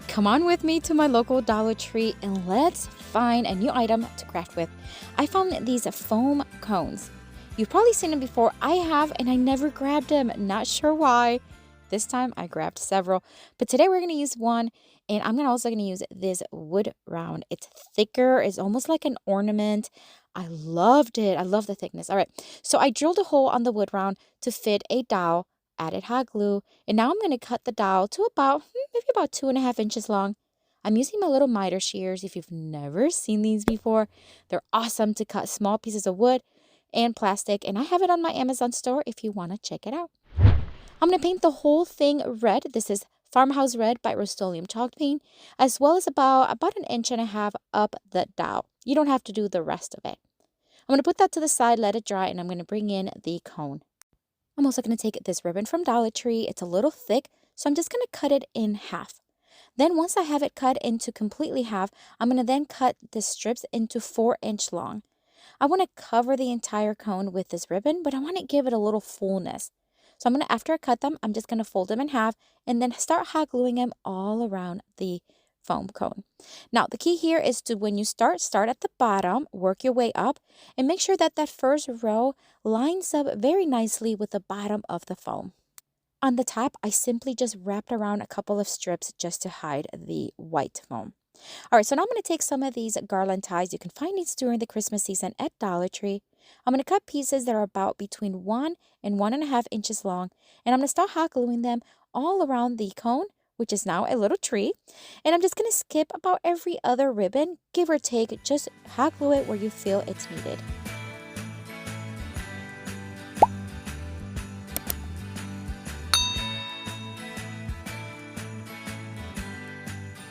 Come on with me to my local Dollar Tree and let's find a new item to craft with. I found these foam cones. You've probably seen them before. I have, and I never grabbed them. Not sure why. This time I grabbed several, but today we're going to use one, and I'm also going to use this wood round. It's thicker. It's almost like an ornament. I loved it. I love the thickness. All right, so I drilled a hole on the wood round to fit a dowel, added hot glue, and now I'm going to cut the dowel to about maybe about 2.5 inches long. I'm using my little miter shears. If you've never seen these before, they're awesome to cut small pieces of wood and plastic, and I have it on my Amazon store if you want to check it out. I'm going to paint the whole thing red. This is Farmhouse Red by Rust-Oleum Chalk Paint, as well as about 1.5 inches up the dowel. You don't have to do the rest of it. I'm going to put that to the side, let it dry, and I'm going to bring in the cone. I'm also going to take this ribbon from Dollar Tree. It's a little thick, so I'm just going to cut it in half. Then once I have it cut into completely half, I'm going to then cut the strips into 4-inch long. I want to cover the entire cone with this ribbon, but I want to give it a little fullness. So I'm going to, after I cut them, I'm just going to fold them in half and then start hot gluing them all around the foam cone. Now, the key here is to, when you start at the bottom, work your way up, and make sure that that first row lines up very nicely with the bottom of the foam. On the top, I simply just wrapped around a couple of strips just to hide the white foam. All right, so now I'm going to take some of these garland ties. You can find these during the Christmas season at Dollar Tree. I'm going to cut pieces that are about between 1 and 1.5 inches long, and I'm going to start hot gluing them all around the cone, which is now a little tree. And I'm just going to skip about every other ribbon, give or take. Just hot glue it where you feel it's needed.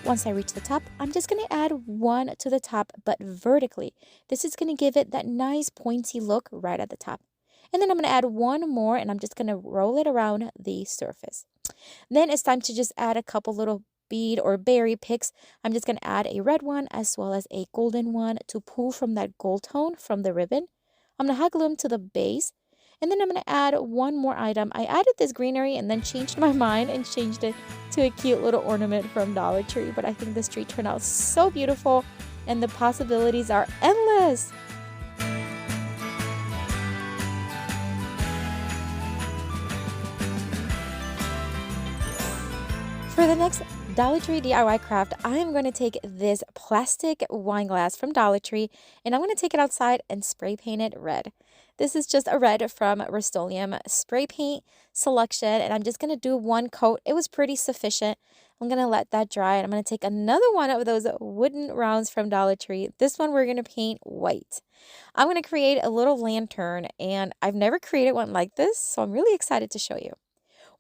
Once I reach the top, I'm just going to add one to the top, but vertically. This is going to give it that nice pointy look right at the top. And then I'm going to add one more, and I'm just going to roll it around the surface. Then it's time to just add a couple little bead or berry picks. I'm just going to add a red one as well as a golden one to pull from that gold tone from the ribbon. I'm going to hot glue them to the base. And then I'm going to add one more item. I added this greenery and then changed my mind and changed it to a cute little ornament from Dollar Tree. But I think this tree turned out so beautiful and the possibilities are endless. For the next Dollar Tree DIY craft, I am going to take this plastic wine glass from Dollar Tree and I'm going to take it outside and spray paint it red. This is just a red from Rust-Oleum spray paint selection, and I'm just going to do one coat. It was pretty sufficient. I'm going to let that dry, and I'm going to take another one of those wooden rounds from Dollar Tree. This one we're going to paint white. I'm going to create a little lantern, and I've never created one like this, so I'm really excited to show you.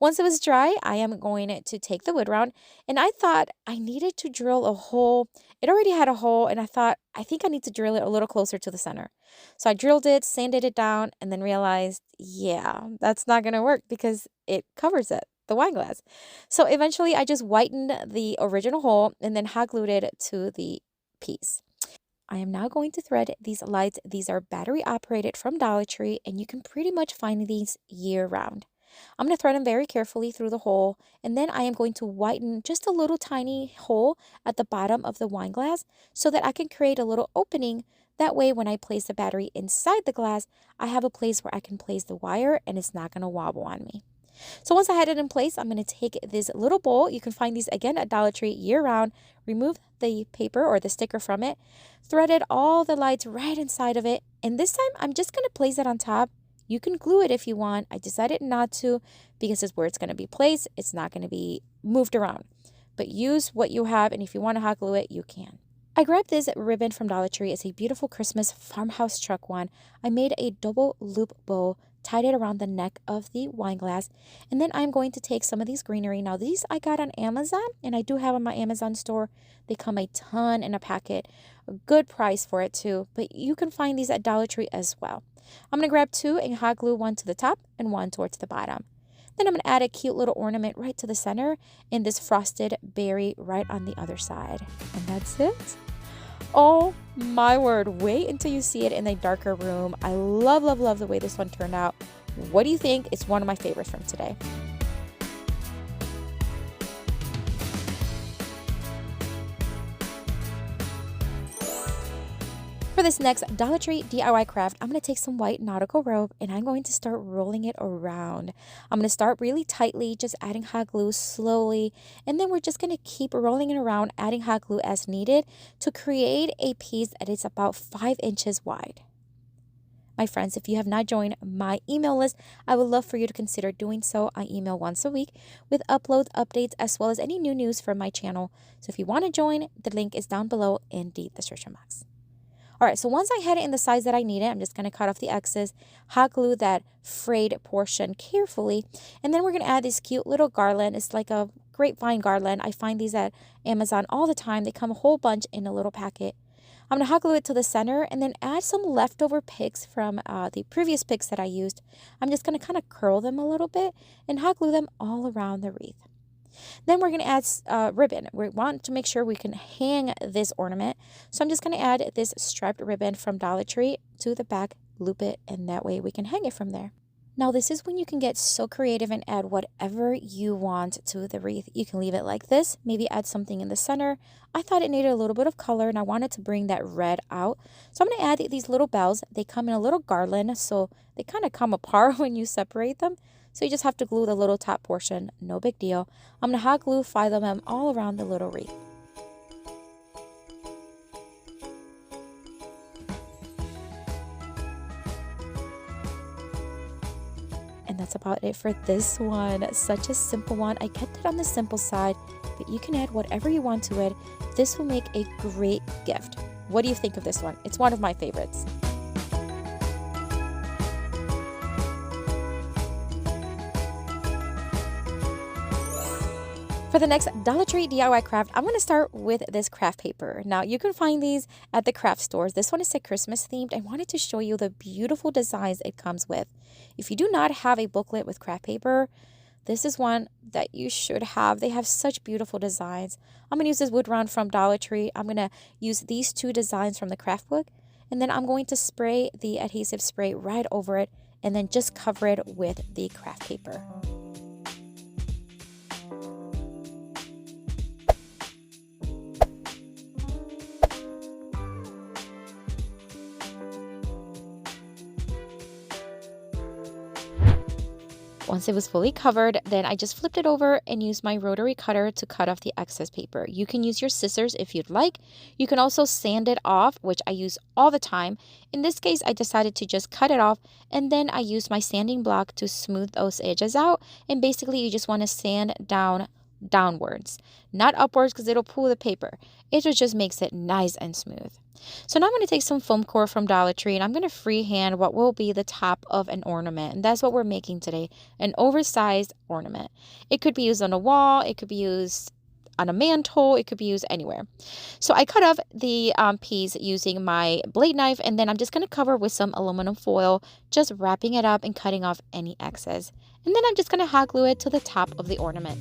Once it was dry, I am going to take the wood round, and I thought I needed to drill a hole. It already had a hole, and I think I need to drill it a little closer to the center. So I drilled it, sanded it down, and then realized, yeah, that's not going to work because it covers it, the wine glass. So eventually, I just whitened the original hole and then hot glued it to the piece. I am now going to thread these lights. These are battery operated from Dollar Tree, and you can pretty much find these year round. I'm going to thread them very carefully through the hole, and then I am going to whiten just a little tiny hole at the bottom of the wine glass so that I can create a little opening. That way, when I place the battery inside the glass, I have a place where I can place the wire and it's not going to wobble on me. So once I had it in place, I'm going to take this little bowl. You can find these again at Dollar Tree year round. Remove the paper or the sticker from it, threaded all the lights right inside of it, and this time I'm just going to place it on top. You can glue it if you want. I decided not to because it's where it's going to be placed. It's not going to be moved around. But use what you have, and if you want to hot glue it, you can. I grabbed this ribbon from Dollar Tree. It's a beautiful Christmas farmhouse truck one. I made a double loop bow, tied it around the neck of the wine glass, and then I'm going to take some of these greenery. Now, these I got on Amazon, and I do have on my Amazon store. They come a ton in a packet. A good price for it, too. But you can find these at Dollar Tree as well. I'm going to grab two and hot glue one to the top and one towards the bottom. Then I'm going to add a cute little ornament right to the center and this frosted berry right on the other side. And that's it. Oh my word. Wait until you see it in a darker room. I love, love, love the way this one turned out. What do you think? It's one of my favorites from today. For this next Dollar Tree DIY craft, I'm going to take some white nautical rope and I'm going to start rolling it around. I'm going to start really tightly, just adding hot glue slowly, and then we're just going to keep rolling it around, adding hot glue as needed to create a piece that is about 5 inches wide. My friends, if you have not joined my email list, I would love for you to consider doing so. I email once a week with uploads, updates, as well as any new news from my channel. So if you want to join, the link is down below in the description box. All right, so once I had it in the size that I needed, I'm just going to cut off the excess, hot glue that frayed portion carefully, and then we're going to add this cute little garland. It's like a grapevine garland. I find these at Amazon all the time. They come a whole bunch in a little packet. I'm going to hot glue it to the center and then add some leftover picks from the previous picks that I used. I'm just going to kind of curl them a little bit and hot glue them all around the wreath. Then we're going to add ribbon. We want to make sure we can hang this ornament. So I'm just going to add this striped ribbon from Dollar Tree to the back, loop it, and that way we can hang it from there. Now this is when you can get so creative and add whatever you want to the wreath. You can leave it like this, maybe add something in the center. I thought it needed a little bit of color and I wanted to bring that red out. So I'm going to add these little bells. They come in a little garland, so they kind of come apart when you separate them. So you just have to glue the little top portion, no big deal. I'm going to hot glue 5 of them all around the little wreath. And that's about it for this one. Such a simple one. I kept it on the simple side, but you can add whatever you want to it. This will make a great gift. What do you think of this one? It's one of my favorites. For the next Dollar Tree DIY craft, I'm going to start with this craft paper. Now, you can find these at the craft stores. This one is a Christmas themed. I wanted to show you the beautiful designs it comes with. If you do not have a booklet with craft paper, this is one that you should have. They have such beautiful designs. I'm going to use this wood round from Dollar Tree. I'm going to use these 2 designs from the craft book, and then I'm going to spray the adhesive spray right over it and then just cover it with the craft paper. Once it was fully covered, then I just flipped it over and used my rotary cutter to cut off the excess paper. You can use your scissors if you'd like. You can also sand it off, which I use all the time. In this case, I decided to just cut it off, and then I used my sanding block to smooth those edges out. And basically, you just want to sand downwards, not upwards, because it'll pull the paper. It just makes it nice and smooth. So now I'm going to take some foam core from Dollar Tree and I'm going to freehand what will be the top of an ornament. And that's what we're making today, an oversized ornament. It could be used on a wall, it could be used on a mantle, it could be used anywhere. So I cut off the piece using my blade knife, and then I'm just going to cover with some aluminum foil, just wrapping it up and cutting off any excess. And then I'm just going to hot glue it to the top of the ornament.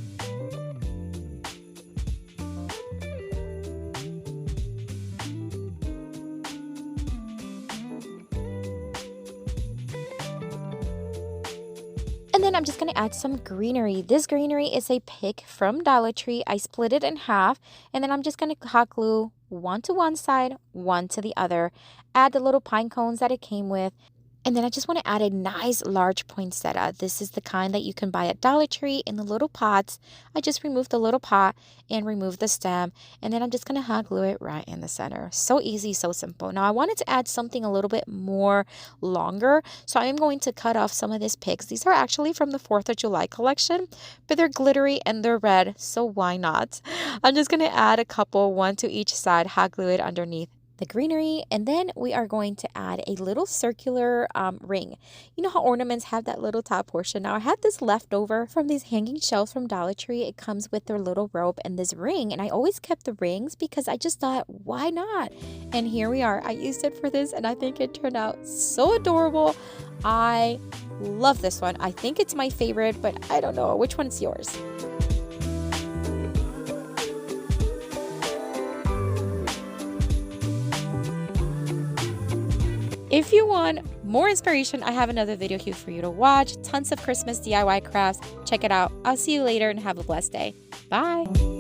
And then I'm just going to add some greenery. This greenery is a pick from Dollar Tree. I split it in half, and then I'm just going to hot glue one to one side, one to the other. Add the little pine cones that it came with. And then I just want to add a nice large poinsettia. This is the kind that you can buy at Dollar Tree in the little pots. I just removed the little pot and removed the stem. And then I'm just going to hot glue it right in the center. So easy, so simple. Now I wanted to add something a little bit more longer. So I am going to cut off some of these picks. These are actually from the 4th of July collection, but they're glittery and they're red. So why not? I'm just going to add a couple, one to each side, hot glue it underneath the greenery, and then we are going to add a little circular ring. You know how ornaments have that little top portion? Now I had this left over from these hanging shelves from Dollar Tree. It comes with their little rope and this ring, and I always kept the rings because I just thought, why not? And here we are. I used it for this and I think it turned out so adorable. I love this one. I think it's my favorite, but I don't know which one's yours. If you want more inspiration, I have another video here for you to watch. Tons of Christmas DIY crafts. Check it out. I'll see you later and have a blessed day. Bye.